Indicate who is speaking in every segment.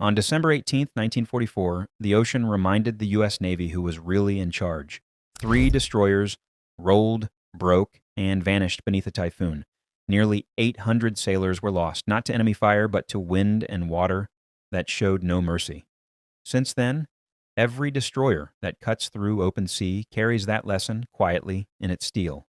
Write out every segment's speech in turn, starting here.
Speaker 1: On December 18, 1944, the ocean reminded the U.S. Navy who was really in charge. 3 destroyers rolled, broke, and vanished beneath a typhoon. Nearly 800 sailors were lost, not to enemy fire, but to wind and water that showed no mercy. Since then, every destroyer that cuts through open sea carries that lesson quietly in its steel.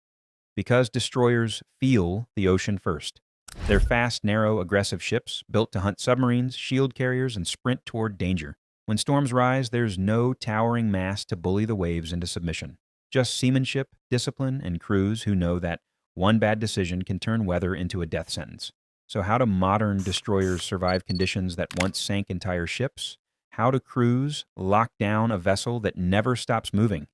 Speaker 1: Because destroyers feel the ocean first. They're fast, narrow, aggressive ships, built to hunt submarines, shield carriers, and sprint toward danger. When storms rise, there's no towering mast to bully the waves into submission. Just seamanship, discipline, and crews who know that one bad decision can turn weather into a death sentence. So how do modern destroyers survive conditions that once sank entire ships? How do crews lock down a vessel that never stops moving,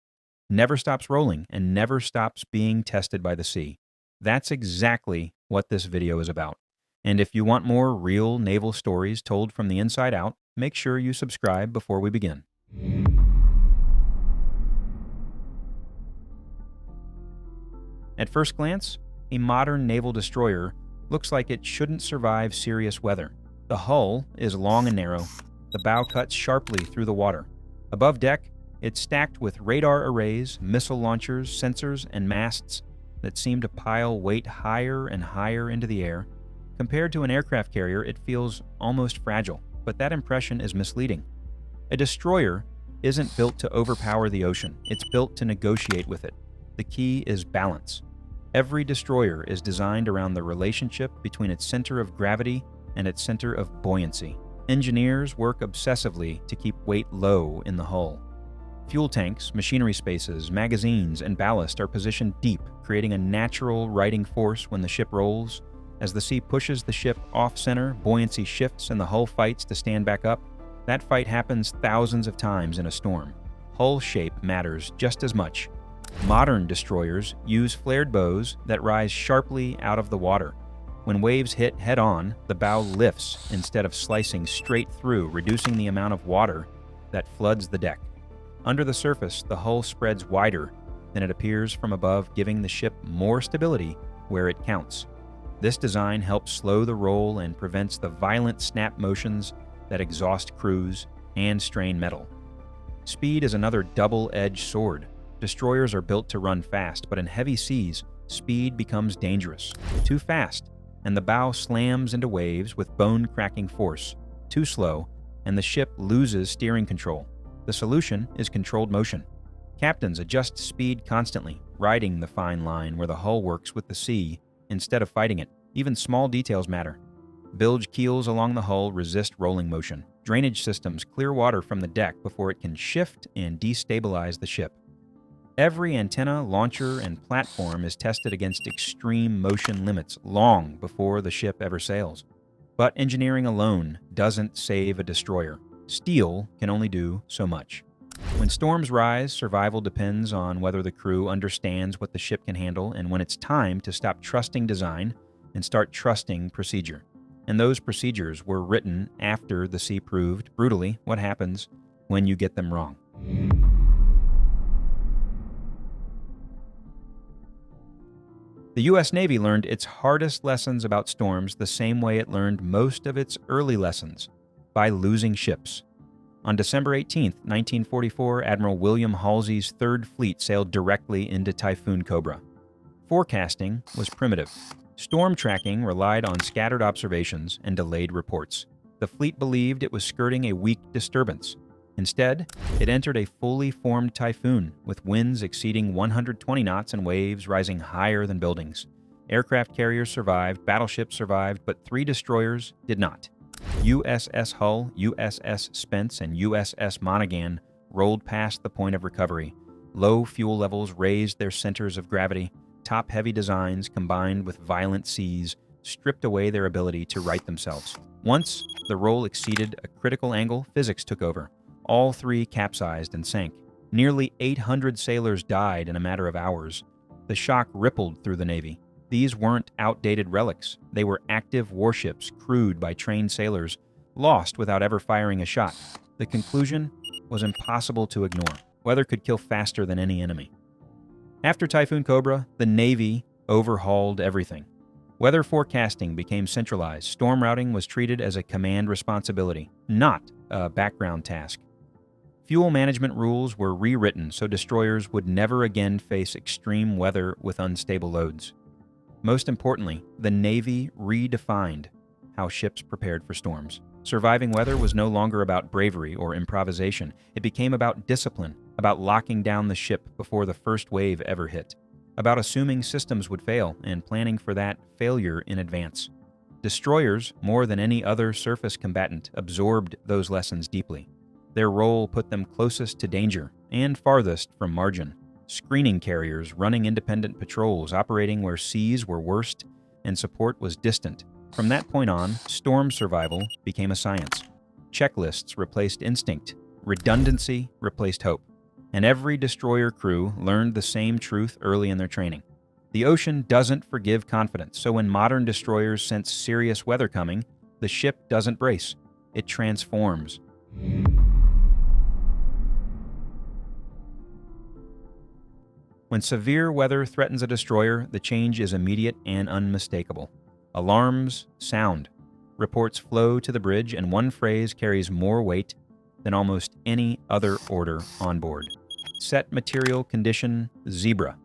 Speaker 1: never stops rolling, and never stops being tested by the sea? That's exactly what this video is about. And if you want more real naval stories told from the inside out, make sure you subscribe before we begin. At first glance, a modern naval destroyer looks like it shouldn't survive serious weather. The hull is long and narrow. The bow cuts sharply through the water. Above deck, it's stacked with radar arrays, missile launchers, sensors, and masts that seem to pile weight higher and higher into the air. Compared to an aircraft carrier, it feels almost fragile, but that impression is misleading. A destroyer isn't built to overpower the ocean. It's built to negotiate with it. The key is balance. Every destroyer is designed around the relationship between its center of gravity and its center of buoyancy. Engineers work obsessively to keep weight low in the hull. Fuel tanks, machinery spaces, magazines, and ballast are positioned deep, creating a natural righting force when the ship rolls. As the sea pushes the ship off-center, buoyancy shifts and the hull fights to stand back up. That fight happens thousands of times in a storm. Hull shape matters just as much. Modern destroyers use flared bows that rise sharply out of the water. When waves hit head-on, the bow lifts instead of slicing straight through, reducing the amount of water that floods the deck. Under the surface, the hull spreads wider than it appears from above, giving the ship more stability where it counts. This design helps slow the roll and prevents the violent snap motions that exhaust crews and strain metal. Speed is another double-edged sword. Destroyers are built to run fast, but in heavy seas, speed becomes dangerous. Too fast, and the bow slams into waves with bone-cracking force. Too slow, and the ship loses steering control. The solution is controlled motion. Captains adjust speed constantly, riding the fine line where the hull works with the sea instead of fighting it. Even small details matter. Bilge keels along the hull resist rolling motion. Drainage systems clear water from the deck before it can shift and destabilize the ship. Every antenna, launcher, and platform is tested against extreme motion limits long before the ship ever sails. But engineering alone doesn't save a destroyer. Steel can only do so much. When storms rise, survival depends on whether the crew understands what the ship can handle and when it's time to stop trusting design and start trusting procedure. And those procedures were written after the sea proved, brutally, what happens when you get them wrong. The U.S. Navy learned its hardest lessons about storms the same way it learned most of its early lessons, by losing ships. On December 18, 1944, Admiral William Halsey's Third Fleet sailed directly into Typhoon Cobra. Forecasting was primitive. Storm tracking relied on scattered observations and delayed reports. The fleet believed it was skirting a weak disturbance. Instead, it entered a fully formed typhoon, with winds exceeding 120 knots and waves rising higher than buildings. Aircraft carriers survived, battleships survived, but 3 destroyers did not. USS Hull, USS Spence, and USS Monaghan rolled past the point of recovery. Low fuel levels raised their centers of gravity. Top-heavy designs combined with violent seas stripped away their ability to right themselves. Once the roll exceeded a critical angle, physics took over. All 3 capsized and sank. Nearly 800 sailors died in a matter of hours. The shock rippled through the Navy. These weren't outdated relics. They were active warships crewed by trained sailors, lost without ever firing a shot. The conclusion was impossible to ignore. Weather could kill faster than any enemy. After Typhoon Cobra, the Navy overhauled everything. Weather forecasting became centralized. Storm routing was treated as a command responsibility, not a background task. Fuel management rules were rewritten so destroyers would never again face extreme weather with unstable loads. Most importantly, the Navy redefined how ships prepared for storms. Surviving weather was no longer about bravery or improvisation. It became about discipline, about locking down the ship before the first wave ever hit, about assuming systems would fail and planning for that failure in advance. Destroyers, more than any other surface combatant, absorbed those lessons deeply. Their role put them closest to danger and farthest from margin. Screening carriers running independent patrols, operating where seas were worst and support was distant. From that point on, storm survival became a science. Checklists replaced instinct, redundancy replaced hope, and every destroyer crew learned the same truth early in their training. The ocean doesn't forgive confidence, so when modern destroyers sense serious weather coming, the ship doesn't brace, it transforms. When severe weather threatens a destroyer, the change is immediate and unmistakable. Alarms sound, reports flow to the bridge, and one phrase carries more weight than almost any other order on board. Set material condition zebra.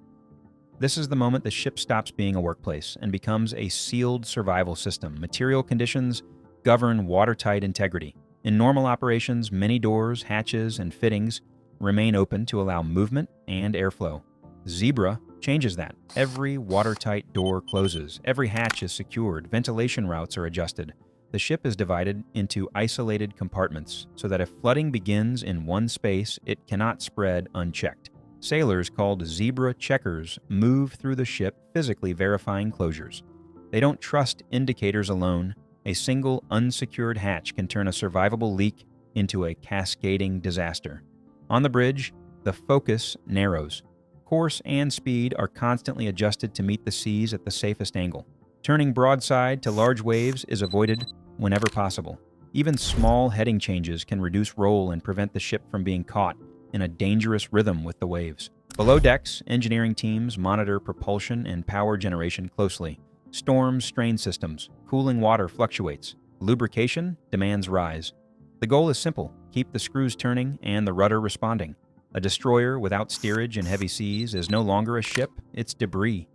Speaker 1: This is the moment the ship stops being a workplace and becomes a sealed survival system. Material conditions govern watertight integrity. In normal operations, many doors, hatches, and fittings remain open to allow movement and airflow. Zebra changes that. Every watertight door closes, every hatch is secured, ventilation routes are adjusted. The ship is divided into isolated compartments so that if flooding begins in one space, it cannot spread unchecked. Sailors, called zebra checkers, move through the ship physically verifying closures. They don't trust indicators alone. A single unsecured hatch can turn a survivable leak into a cascading disaster. On the bridge, the focus narrows. Course and speed are constantly adjusted to meet the seas at the safest angle. Turning broadside to large waves is avoided whenever possible. Even small heading changes can reduce roll and prevent the ship from being caught in a dangerous rhythm with the waves. Below decks, engineering teams monitor propulsion and power generation closely. Storms strain systems, cooling water fluctuates, lubrication demands rise. The goal is simple: keep the screws turning and the rudder responding. A destroyer without steerage in heavy seas is no longer a ship, it's debris.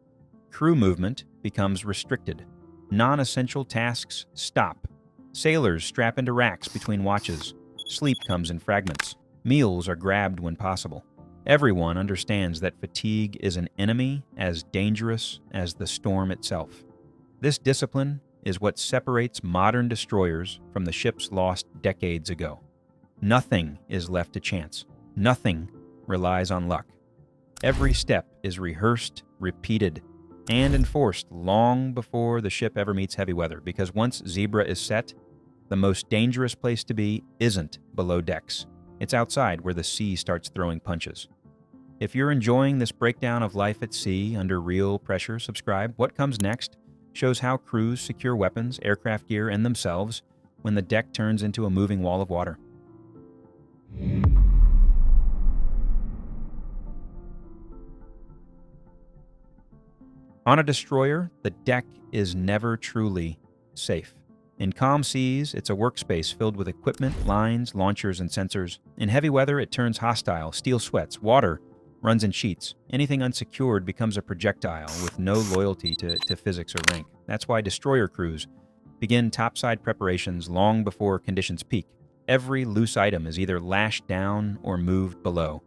Speaker 1: Crew movement becomes restricted. Non-essential tasks stop. Sailors strap into racks between watches. Sleep comes in fragments. Meals are grabbed when possible. Everyone understands that fatigue is an enemy as dangerous as the storm itself. This discipline is what separates modern destroyers from the ships lost decades ago. Nothing is left to chance. Nothing relies on luck. Every step is rehearsed, repeated, and enforced long before the ship ever meets heavy weather, because once Zebra is set, the most dangerous place to be isn't below decks. It's outside where the sea starts throwing punches. If you're enjoying this breakdown of life at sea under real pressure, subscribe. What Comes Next shows how crews secure weapons, aircraft gear, and themselves when the deck turns into a moving wall of water. On a destroyer, the deck is never truly safe. In calm seas, it's a workspace filled with equipment, lines, launchers, and sensors. In heavy weather, it turns hostile. Steel sweats. Water runs in sheets. Anything unsecured becomes a projectile with no loyalty to physics or rank. That's why destroyer crews begin topside preparations long before conditions peak. Every loose item is either lashed down or moved below.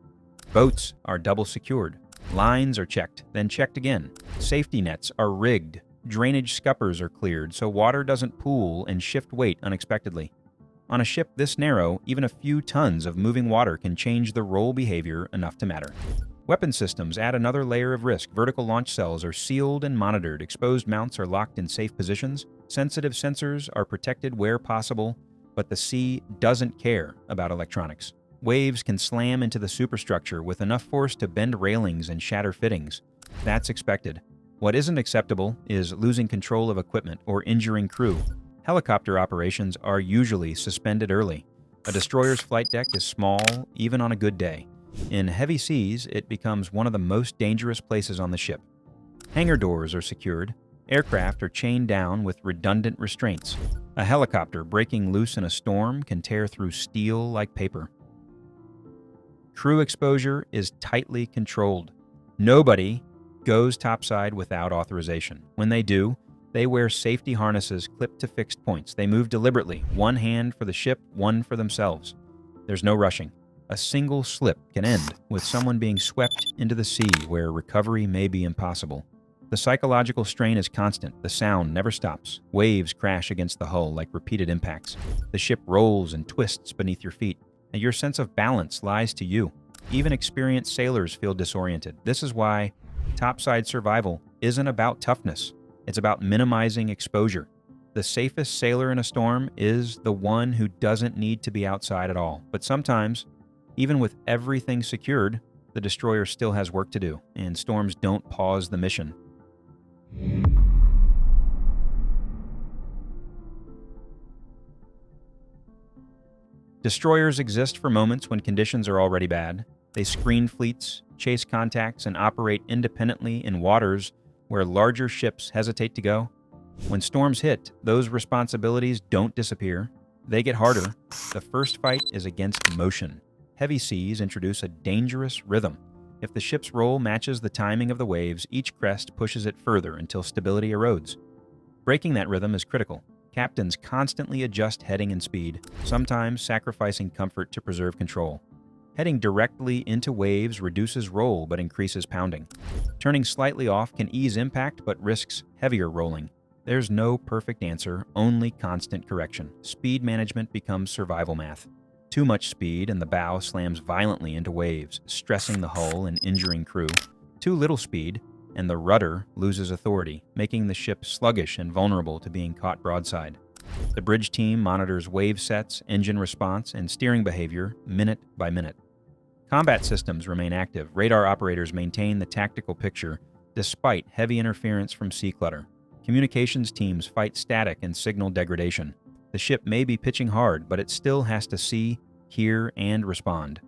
Speaker 1: Boats are double secured. Lines are checked, then checked again. Safety nets are rigged. Drainage scuppers are cleared so water doesn't pool and shift weight unexpectedly. On a ship this narrow, even a few tons of moving water can change the roll behavior enough to matter. Weapon systems add another layer of risk. Vertical launch cells are sealed and monitored. Exposed mounts are locked in safe positions. Sensitive sensors are protected where possible, but the sea doesn't care about electronics. Waves can slam into the superstructure with enough force to bend railings and shatter fittings. That's expected. What isn't acceptable is losing control of equipment or injuring crew. Helicopter operations are usually suspended early. A destroyer's flight deck is small, even on a good day. In heavy seas, it becomes one of the most dangerous places on the ship. Hangar doors are secured. Aircraft are chained down with redundant restraints. A helicopter breaking loose in a storm can tear through steel like paper. Crew exposure is tightly controlled. Nobody goes topside without authorization. When they do, they wear safety harnesses clipped to fixed points. They move deliberately, one hand for the ship, one for themselves. There's no rushing. A single slip can end with someone being swept into the sea where recovery may be impossible. The psychological strain is constant. The sound never stops. Waves crash against the hull like repeated impacts. The ship rolls and twists beneath your feet, and your sense of balance lies to you. Even experienced sailors feel disoriented. This is why topside survival isn't about toughness. It's about minimizing exposure. The safest sailor in a storm is the one who doesn't need to be outside at all. But sometimes, even with everything secured, the destroyer still has work to do, and storms don't pause the mission. Destroyers exist for moments when conditions are already bad. They screen fleets, chase contacts, and operate independently in waters where larger ships hesitate to go. When storms hit, those responsibilities don't disappear. They get harder. The first fight is against motion. Heavy seas introduce a dangerous rhythm. If the ship's roll matches the timing of the waves, each crest pushes it further until stability erodes. Breaking that rhythm is critical. Captains constantly adjust heading and speed, sometimes sacrificing comfort to preserve control. Heading directly into waves reduces roll but increases pounding. Turning slightly off can ease impact but risks heavier rolling. There's no perfect answer, only constant correction. Speed management becomes survival math. Too much speed and the bow slams violently into waves, stressing the hull and injuring crew. Too little speed and the rudder loses authority, making the ship sluggish and vulnerable to being caught broadside. The bridge team monitors wave sets, engine response, and steering behavior minute by minute. Combat systems remain active. Radar operators maintain the tactical picture despite heavy interference from sea clutter. Communications teams fight static and signal degradation. The ship may be pitching hard, but it still has to see, hear, and respond.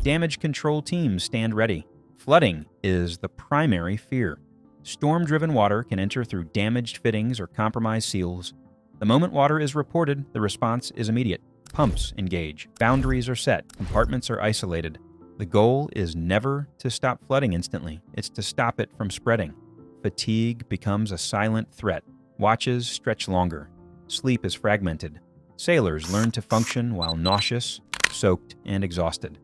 Speaker 1: Damage control teams stand ready. Flooding is the primary fear. Storm-driven water can enter through damaged fittings or compromised seals. The moment water is reported, the response is immediate. Pumps engage. Boundaries are set. Compartments are isolated. The goal is never to stop flooding instantly. It's to stop it from spreading. Fatigue becomes a silent threat. Watches stretch longer. Sleep is fragmented. Sailors learn to function while nauseous, soaked, and exhausted.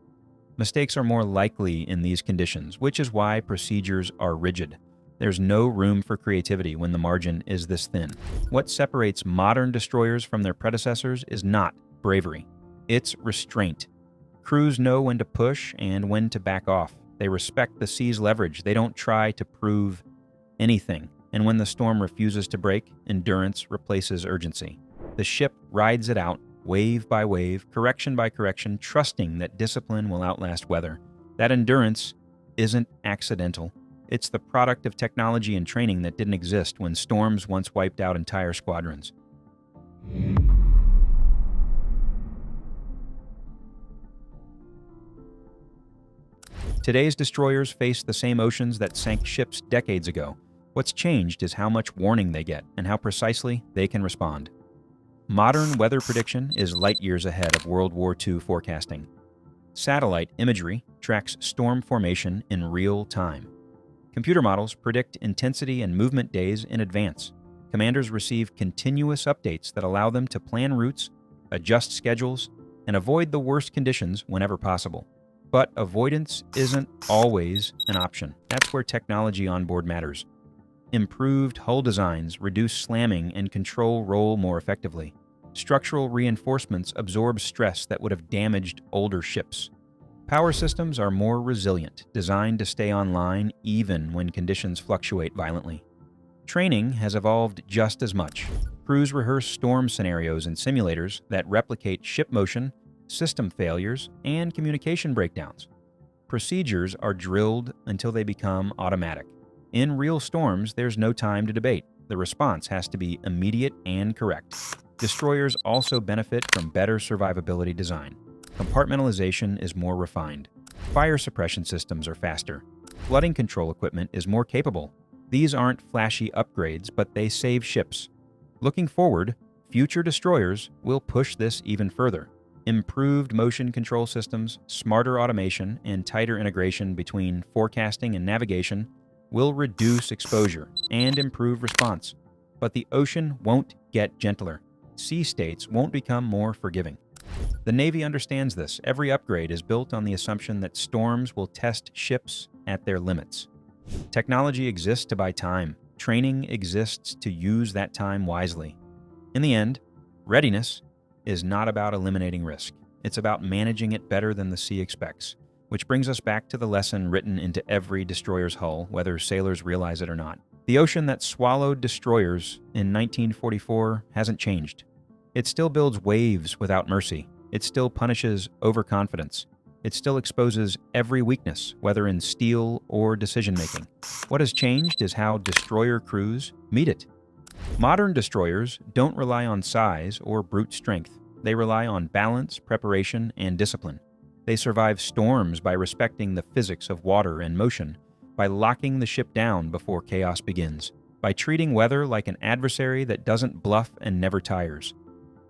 Speaker 1: Mistakes are more likely in these conditions, which is why procedures are rigid. There's no room for creativity when the margin is this thin. What separates modern destroyers from their predecessors is not bravery. It's restraint. Crews know when to push and when to back off. They respect the sea's leverage. They don't try to prove anything. And when the storm refuses to break, endurance replaces urgency. The ship rides it out, wave by wave, correction by correction, trusting that discipline will outlast weather. That endurance isn't accidental. It's the product of technology and training that didn't exist when storms once wiped out entire squadrons. Today's destroyers face the same oceans that sank ships decades ago. What's changed is how much warning they get and how precisely they can respond. Modern weather prediction is light years ahead of World War II forecasting. Satellite imagery tracks storm formation in real time. Computer models predict intensity and movement days in advance. Commanders receive continuous updates that allow them to plan routes, adjust schedules, and avoid the worst conditions whenever possible. But avoidance isn't always an option. That's where technology on board matters. Improved hull designs reduce slamming and control roll more effectively. Structural reinforcements absorb stress that would have damaged older ships. Power systems are more resilient, designed to stay online even when conditions fluctuate violently. Training has evolved just as much. Crews rehearse storm scenarios in simulators that replicate ship motion, system failures, and communication breakdowns. Procedures are drilled until they become automatic. In real storms, there's no time to debate. The response has to be immediate and correct. Destroyers also benefit from better survivability design. Compartmentalization is more refined. Fire suppression systems are faster. Flooding control equipment is more capable. These aren't flashy upgrades, but they save ships. Looking forward, future destroyers will push this even further. Improved motion control systems, smarter automation, and tighter integration between forecasting and navigation will reduce exposure and improve response. But the ocean won't get gentler. Sea states won't become more forgiving. The Navy understands this. Every upgrade is built on the assumption that storms will test ships at their limits. Technology exists to buy time. Training exists to use that time wisely. In the end, readiness is not about eliminating risk. It's about managing it better than the sea expects, which brings us back to the lesson written into every destroyer's hull, whether sailors realize it or not. The ocean that swallowed destroyers in 1944 hasn't changed. It still builds waves without mercy. It still punishes overconfidence. It still exposes every weakness, whether in steel or decision-making. What has changed is how destroyer crews meet it. Modern destroyers don't rely on size or brute strength. They rely on balance, preparation, and discipline. They survive storms by respecting the physics of water and motion, by locking the ship down before chaos begins, by treating weather like an adversary that doesn't bluff and never tires.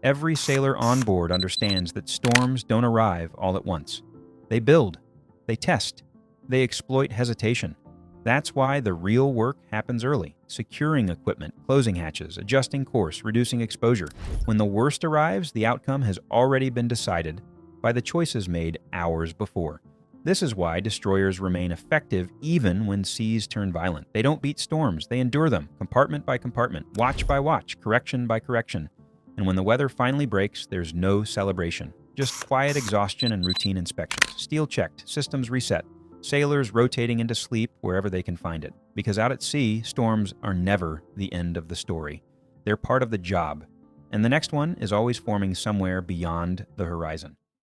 Speaker 1: Every sailor on board understands that storms don't arrive all at once. They build, they test, they exploit hesitation. That's why the real work happens early, securing equipment, closing hatches, adjusting course, reducing exposure. When the worst arrives, the outcome has already been decided by the choices made hours before. This is why destroyers remain effective even when seas turn violent. They don't beat storms, they endure them, compartment by compartment, watch by watch, correction by correction. And when the weather finally breaks, there's no celebration. Just quiet exhaustion and routine inspections. Steel checked, systems reset, sailors rotating into sleep wherever they can find it. Because out at sea, storms are never the end of the story. They're part of the job. And the next one is always forming somewhere beyond the horizon.